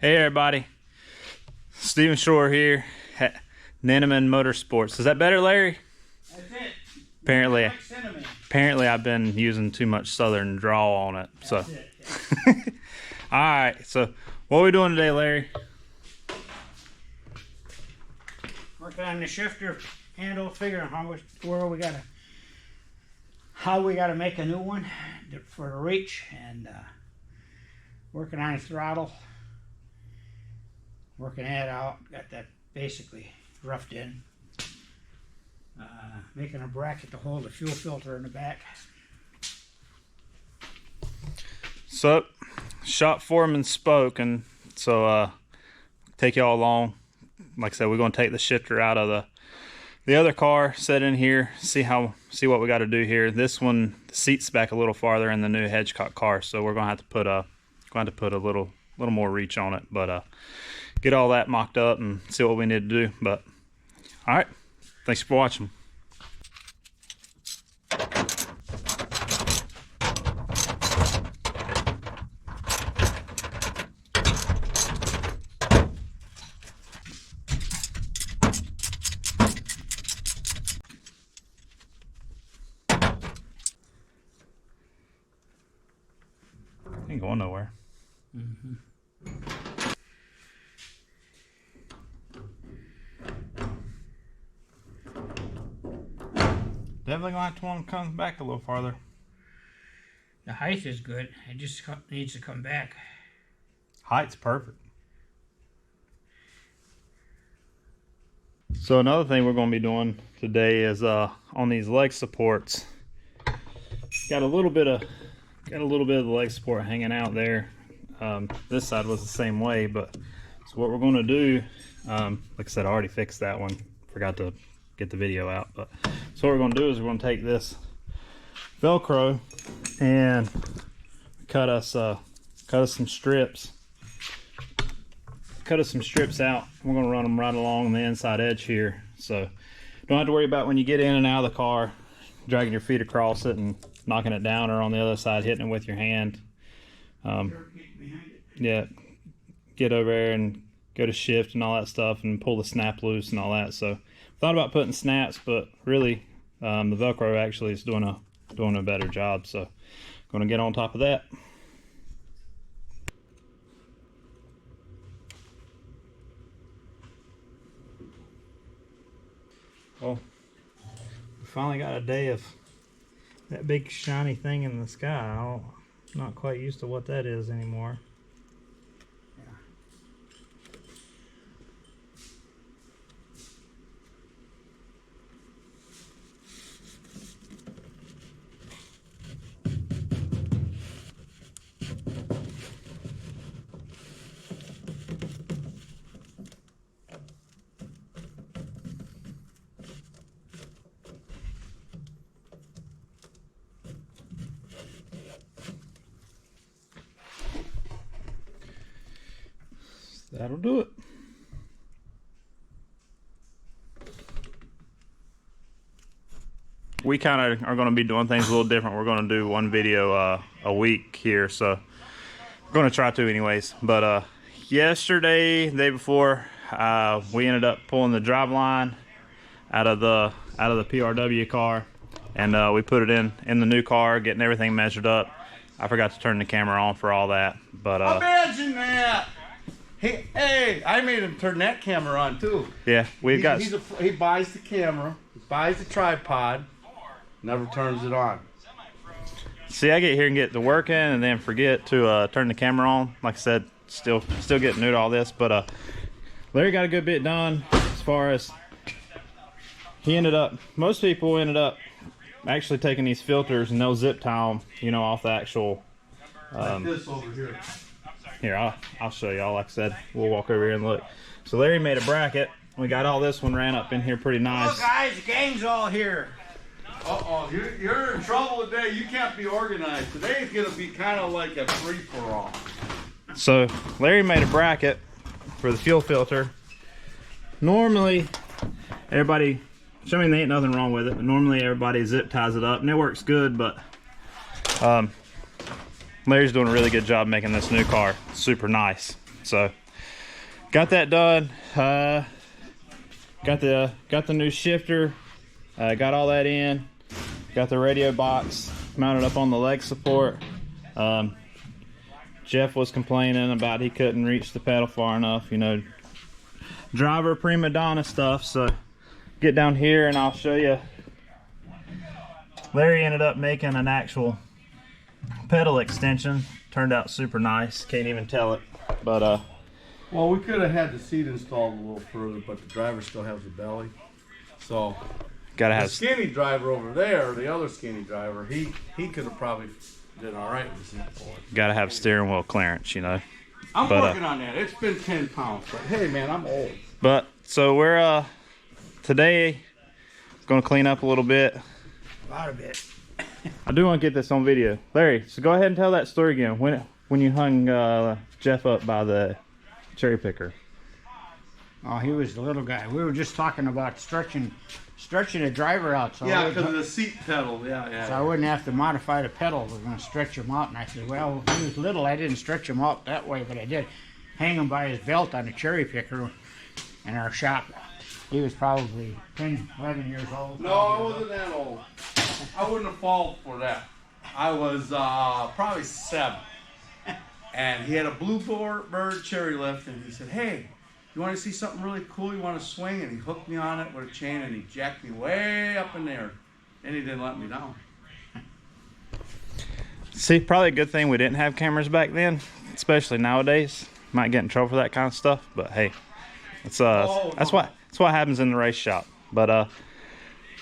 Hey everybody, Stephen Shore here at Neneman Motorsports. Is that better, Larry? That's it. Apparently I've been using too much Southern drawl on it. That's so it, yeah. All right, so what are we doing today, Larry? Working on the shifter handle, figuring how we gotta make a new one for the reach, and working on the throttle. Working that out, got that basically roughed in. Making a bracket to hold the fuel filter in the back. So, shop foreman spoke, and so take y'all along. Like I said, we're going to take the shifter out of the other car, set in here, see what we got to do here. This one, the seat's back a little farther in the new Hedgecock car, so we're going to have to put a little more reach on it, but get all that mocked up and see what we need to do. But all right, thanks for watching. Ain't going nowhere. Mm-hmm. Definitely gonna have to want to come back a little farther. The height is good. It just needs to come back. Height's perfect. So another thing we're going to be doing today is on these leg supports. Got a little bit of the leg support hanging out there. This side was the same way, but so what we're going to do, like I said, I already fixed that one. Forgot to get the video out, but so what we're going to do is we're going to take this Velcro and cut us some strips. Cut us some strips out. We're going to run them right along the inside edge here, so don't have to worry about when you get in and out of the car dragging your feet across it and knocking it down, or on the other side hitting it with your hand. Yeah, get over there and go to shift and all that stuff and pull the snap loose and all that. So thought about putting snaps, but really the Velcro actually is doing a better job, so going to get on top of that. Well, we finally got a day of that big shiny thing in the sky. I'm not quite used to what that is anymore. That'll do it. We kind of are going to be doing things a little different. We're going to do one video a week here, so we're going to try to anyways. But yesterday, the day before, we ended up pulling the drive line out of the PRW car, and we put it in the new car, getting everything measured up. I forgot to turn the camera on for all that, but imagine that. Hey, I made him turn that camera on too. Yeah, he buys the camera, buys the tripod, never turns it on. See, I get here and get to working and then forget to turn the camera on. Like I said, still getting new to all this, but Larry got a good bit done as far as most people ended up actually taking these filters and they'll zip tie them, off the actual like this over here. Here, I'll show y'all. Like I said, we'll walk over here and look. So Larry made a bracket. We got all this one ran up in here pretty nice. Oh, guys, the gang's all here. Uh-oh, you're in trouble today. You can't be organized. Today is going to be kind of like a free-for-all. So Larry made a bracket for the fuel filter. Normally, everybody, there ain't nothing wrong with it, but normally everybody zip ties it up, and it works good, but Larry's doing a really good job making this new car super nice. So got that done. Got the new shifter. Got all that in. Got the radio box mounted up on the leg support. Jeff was complaining about he couldn't reach the pedal far enough, you know, driver prima donna stuff. So get down here and I'll show you. Larry ended up making an actual pedal extension. Turned out super nice. Can't even tell it, but well, we could have had the seat installed a little further, but the driver still has the belly. So gotta the have skinny driver over there, the other skinny driver, he could have probably did all right with the seat forward. gotta have steering wheel clearance, you know. I'm working on that. It's been 10 pounds, but hey, man, I'm old. But so we're today gonna clean up a little bit. A lot of it. I do want to get this on video, Larry. So go ahead and tell that story again. When you hung Jeff up by the cherry picker. Oh, he was the little guy. We were just talking about stretching the driver out. So Yeah, because of the seat pedal. Yeah. So I wouldn't have to modify the pedal. We're going to stretch him out. And I said, well, when he was little, I didn't stretch him out that way, but I did hang him by his belt on a cherry picker in our shop. He was probably 10, 11 years old. No, I wasn't that old. I wouldn't have fallen for that. I was probably 7. And he had a bluebird cherry lift, and he said, hey, you want to see something really cool? You want to swing? And he hooked me on it with a chain, and he jacked me way up in there. And he didn't let me down. See, probably a good thing we didn't have cameras back then, especially nowadays. Might get in trouble for that kind of stuff, but hey, it's that's what happens in the race shop. But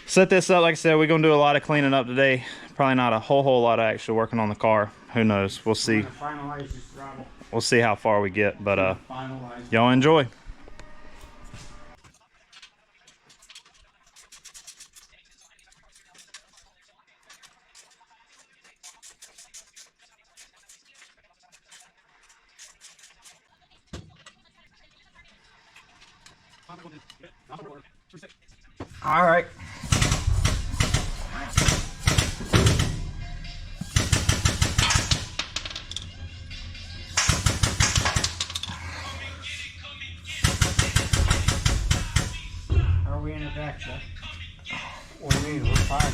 set this up, like I said, we're gonna do a lot of cleaning up today. Probably not a whole lot of actually working on the car. Who knows? We'll see. Finalize this throttle. We'll see how far we get. But Finalized. y'all enjoy. All right. How are we in the back, Jeff? What do you mean? We're fine.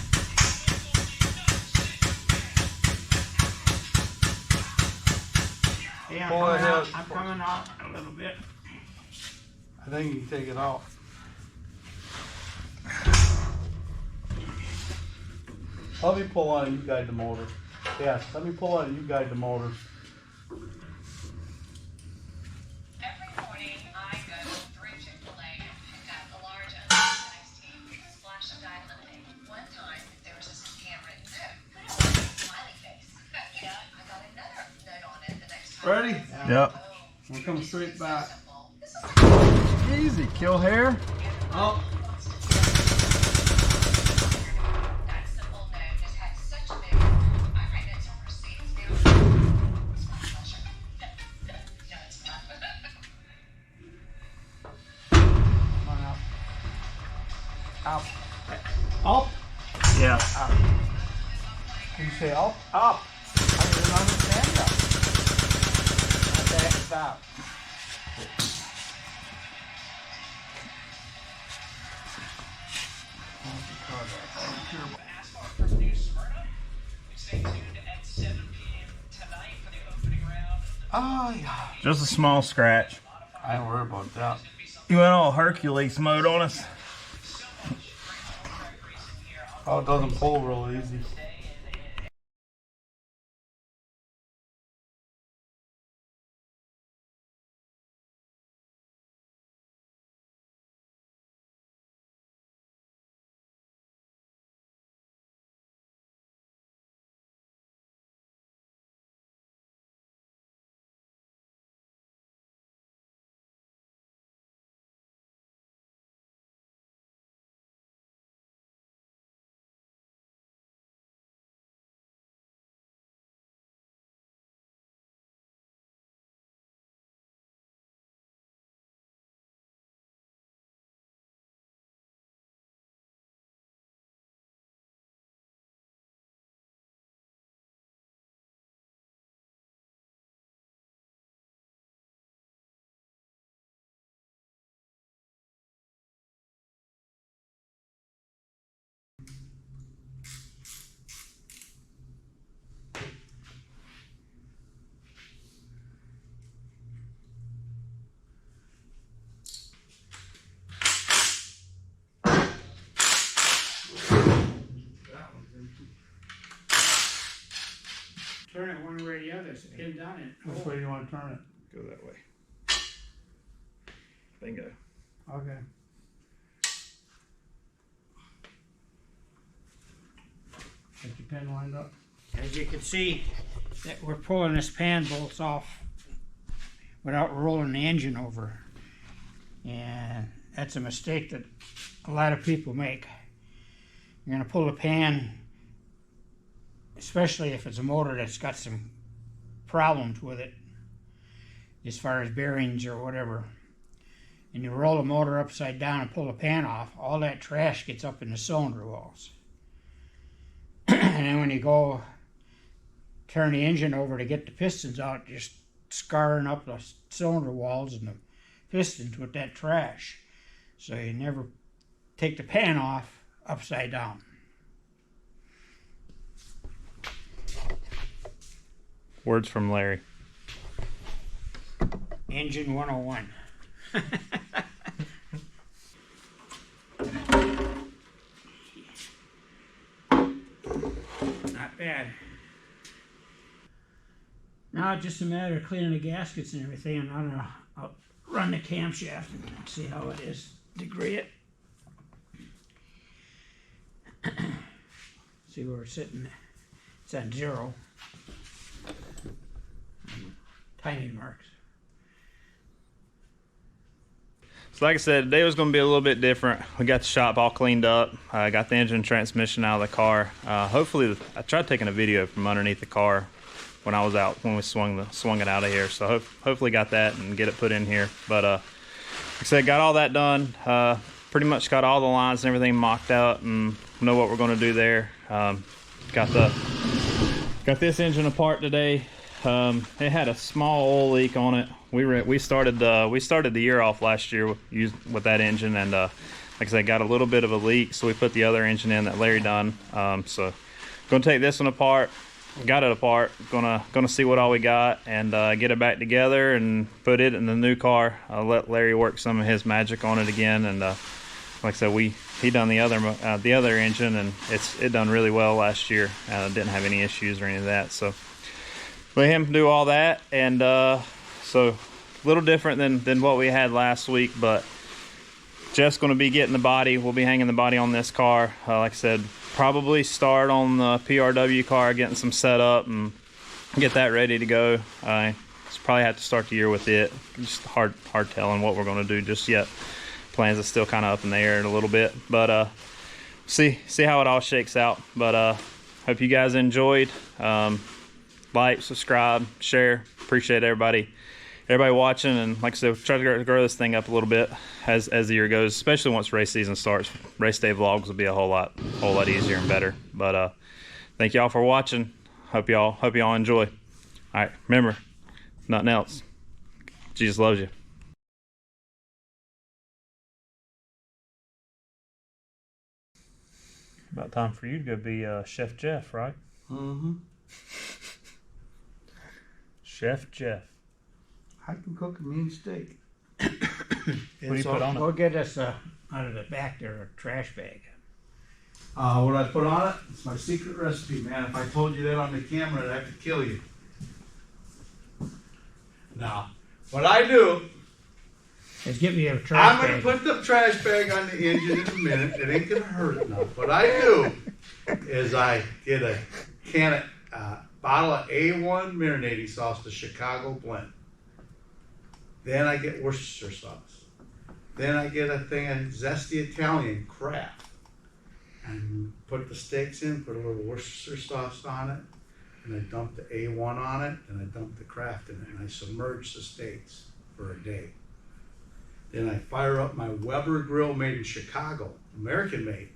Yeah, Pull it out. I'm coming out a little bit. I think you can take it out. Let me pull on it, you guide the motor. Yes, let me pull on it, you guide the motor. Every morning I go through Chick-fil-A and pick up a large iced tea, splash of Diet lemonade. One time there was just a handwritten note, smiley face. Yeah, I got another note on it the next time. Ready? Yep. We'll come straight back. This is Easy, kill hair. Oh. that simple note just had such a big. I write notes on receipts. It's my pleasure. No, it's not. Come on out. Up. Up. Yeah. Can you say up? Up. I didn't understand that. Okay, stop. Oh, yeah. Just a small scratch. I don't worry about that. You went all Hercules mode on us. Oh, it doesn't pull real easy. There's a pin down it. Which way do you want to turn it? Go that way. Bingo. Okay. Get your pin lined up. As you can see, that we're pulling this pan bolts off without rolling the engine over. And that's a mistake that a lot of people make. You're going to pull the pan, especially if it's a motor that's got some problems with it, as far as bearings or whatever. And you roll the motor upside down and pull the pan off, all that trash gets up in the cylinder walls. And then when you go turn the engine over to get the pistons out, just scarring up the cylinder walls and the pistons with that trash. So you never take the pan off upside down. Words from Larry. Engine 101. Not bad. Now it's just a matter of cleaning the gaskets and everything, and I'll run the camshaft and see how it is. Degree it. See where we're sitting. It's at 0. Timing marks. So like I said, today was going to be a little bit different. We got the shop all cleaned up. I got the engine and transmission out of the car. Hopefully, I tried taking a video from underneath the car when I was out, when we swung it out of here. So hopefully got that and get it put in here. But like I said, got all that done. Pretty much got all the lines and everything mocked out and know what we're going to do there. Got this engine apart today. It had a small oil leak on it. We started the year off last year with that engine, and like I said, got a little bit of a leak, so we put the other engine in that Larry done. So gonna take this one apart. Got it apart. Gonna see what all we got and get it back together and put it in the new car. I'll let Larry work some of his magic on it again, and like I said, he done the other engine, and it done really well last year. Didn't have any issues or any of that. So let him do all that, and so a little different than what we had last week, but Jeff's going to be getting the body. We'll be hanging the body on this car. Like I said, probably start on the PRW car, getting some set up and get that ready to go. Probably have to start the year with it. Just hard telling what we're going to do just yet. Plans are still kind of up in the air a little bit, but see how it all shakes out. But hope you guys enjoyed. Like, subscribe, share. Appreciate everybody watching, and like I said, try to grow this thing up a little bit as the year goes, especially once race season starts. Race day vlogs will be a whole lot easier and better. But thank y'all for watching. Hope y'all enjoy. All right, remember, nothing else. Jesus loves you. About time for you to go be Chef Jeff, right? Mm-hmm. Chef Jeff. I can cook a mean steak. What do you put on it? Go get us out of the back there a trash bag. What I put on it? It's my secret recipe, man. If I told you that on the camera, I'd have to kill you. Now, what I do, Just give me a trash I'm bag. going to put the trash bag on the engine in a minute. It ain't going to hurt it now. What I do is I get a bottle of A1 marinating sauce, the Chicago blend. Then I get Worcestershire sauce. Then I get a thing of zesty Italian Kraft. And put the steaks in, put a little Worcestershire sauce on it, and I dump the A1 on it, and I dump the Kraft in it, and I submerge the steaks for a day. Then I fire up my Weber grill made in Chicago, American made.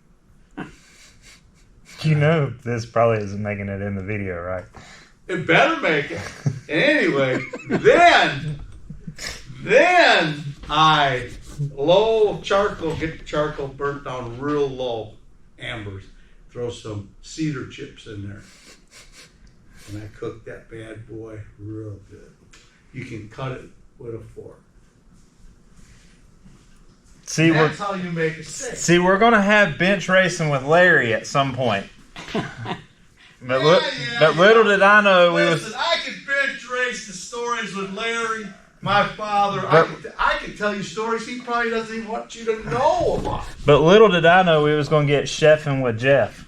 You know this probably isn't making it in the video, right? It better make it. And anyway, then I low charcoal, get the charcoal burnt down real low, ambers. Throw some cedar chips in there. And I cook that bad boy real good. You can cut it with a fork. See, That's how you make a steak. See, we're gonna have bench racing with Larry at some point. But little did I know Listen, I can bench race, the stories with Larry, my father. I can tell you stories he probably doesn't even want you to know about. But little did I know we was going to get chefing with Jeff.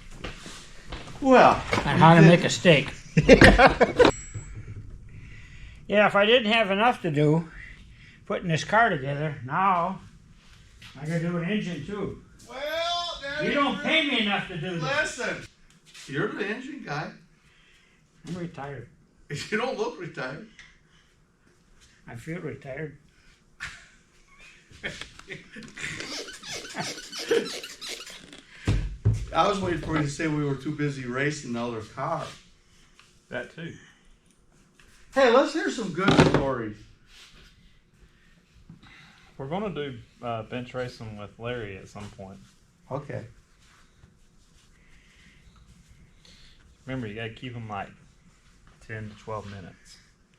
Well, And how to make a steak. Yeah, if I didn't have enough to do putting this car together, now I gotta do an engine too. well, Daddy, You don't pay me enough to do this. listen. You're the engine guy. I'm retired. You don't look retired. I feel retired. I was waiting for you to say we were too busy racing the other car. That too. Hey, let's hear some good stories. We're going to do bench racing with Larry at some point. Okay. Remember, you got to keep them like 10 to 12 minutes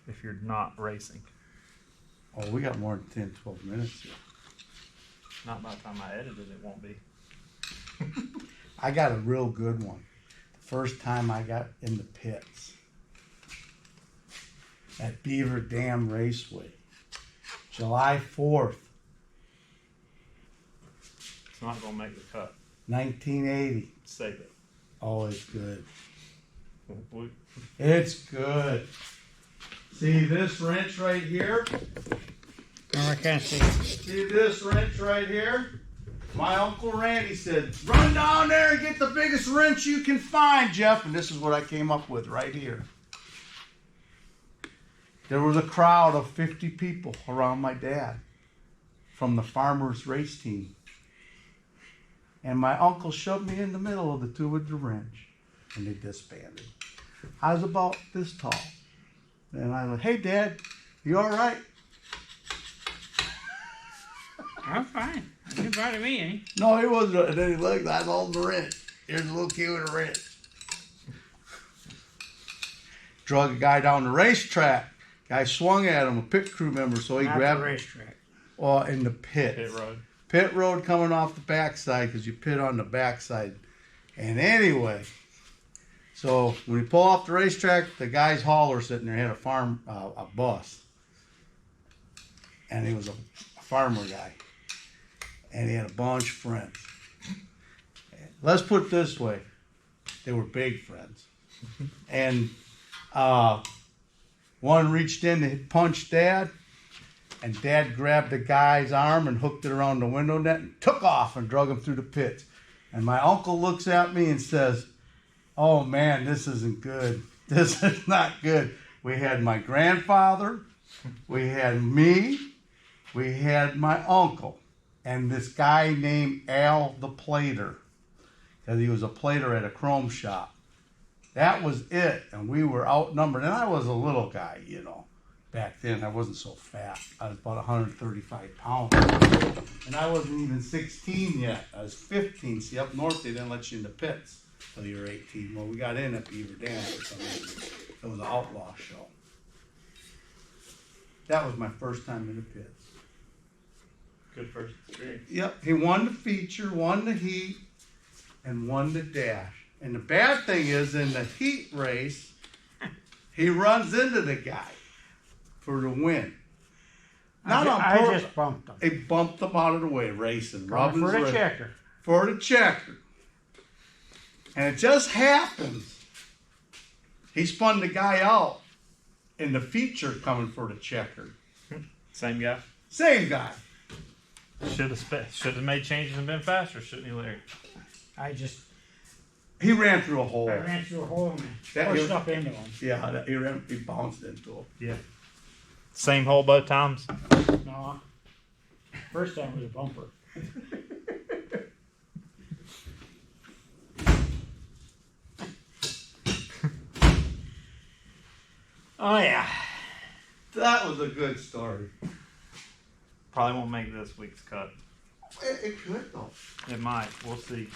if you're not racing. Oh, we got more than 10, 12 minutes here. Not by the time I edit it, it won't be. I got a real good one. The first time I got in the pits at Beaver Dam Raceway, July 4th, It's not going to make the cut. 1980. Save it. Oh, it's good. We- It's good. See this wrench right here? No, I can't see. See this wrench right here? My Uncle Randy said, run down there and get the biggest wrench you can find, Jeff. And this is what I came up with right here. There was a crowd of 50 people around my dad from the farmers' race team. And my uncle shoved me in the middle of the two with the wrench. And they disbanded. I was about this tall. And I was like, hey, Dad, you all right? I'm fine. It didn't bother me any. No, he wasn't. And then he looked, I was holding the wrench. Here's a little kid with a wrench. Drug a guy down the racetrack. Guy swung at him, a pit crew member, so he Not grabbed the racetrack. in the pit. Pit road. Pit road coming off the backside because you pit on the backside. And anyway, so when you pull off the racetrack, the guy's hauler sitting there had a bus. And he was a farmer guy. And he had a bunch of friends. Let's put it this way. They were big friends. And one reached in to punch Dad. And Dad grabbed the guy's arm and hooked it around the window net and took off and drug him through the pits. And my uncle looks at me and says, oh man, this isn't good. This is not good. We had my grandfather, we had me, we had my uncle, and this guy named Al the Plater, because he was a plater at a chrome shop. That was it, and we were outnumbered. And I was a little guy, you know. Back then, I wasn't so fat. I was about 135 pounds. And I wasn't even 16 yet. I was 15. See, up north, they didn't let you in the pits until you were 18. Well, we got in at Beaver Dam for some reason. It was an outlaw show. That was my first time in the pits. Good first experience. Yep, he won the feature, won the heat, and won the dash. And the bad thing is, in the heat race, he runs into the guy for the win. Not on I purpose. just bumped him. He bumped him out of the way, racing. For the checker. For the checker. And it just happens. He spun the guy out in the feature coming for the checker. Same guy. Same guy. Should have made changes and been faster, shouldn't he, Larry? He ran through a I hole. ran through a hole and That pushed was- up into him. Yeah, he bounced into him. Yeah. Same hole both times. No. First time was a bumper. Oh yeah. That was a good story. Probably won't make this week's cut. It could though. It might. We'll see.